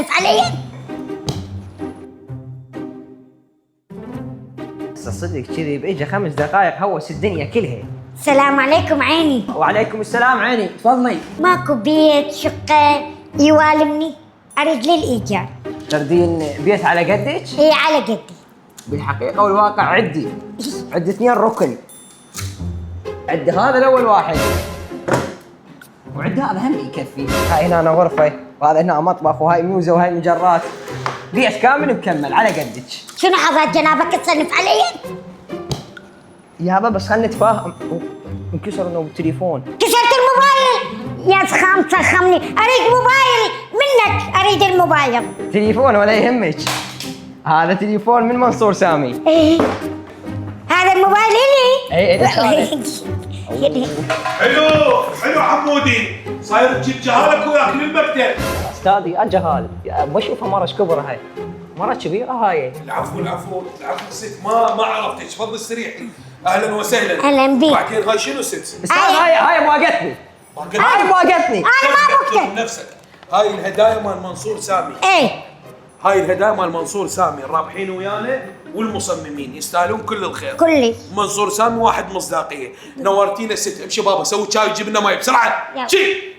فعليا صدق كذي بإجا 5 دقائق هوس الدنيا كلها. السلام عليكم عيني. وعليكم السلام عيني، تفضلي. ماكو بيت شقة يوالمني؟ أريد لي الإيجار. تردين بيت على قدك؟ هي على قدي. بالحقيقة والواقع عدي 2 ركن. عد هذا الأول واحد، وعد هذا هم يكفي. هاي هنا غرفة، وهذا هنا مطبخ، وهاي ميوزة، وهاي مجرات. بيت كامل مكمل على قدك. شنو حضرت جنابك تصنف علي؟ يابا بس خلنا نتفاهم. انكسر انه بالتليفون. كسرت الموبايل يا سخام تسخمني. أريد موبايل منك، أريد الموبايل. تليفون ولا يهمك، هذا تليفون من منصور سامي. إيه هذا الموبايل إلي؟ إيه حلو حمودي، صاير تجيب جهالك وياكل المكتب. استاذي اجهال، بشوفها مرة كبرى، هاي مرة كبيرة هاي. العفو ست، ما عرفتك، تفضل استريحي. اهلا وسهلا. أهلا بيك. بعدين هاي شنو ست؟ استاذ هاي موقتني. هاي موقتني. أنا ما بكتب. نفسك. هاي الهدايا مال منصور سامي. إيه هاي الهدايا مال منصور سامي، الرابحين ويانا والمصممين يستاهلون كل الخير. كلي. منصور سامي واحد مصداقيه. نورتينا ست. امشي بابا سوي شاي وجيب لنا ماي بسرعه. يلا. شي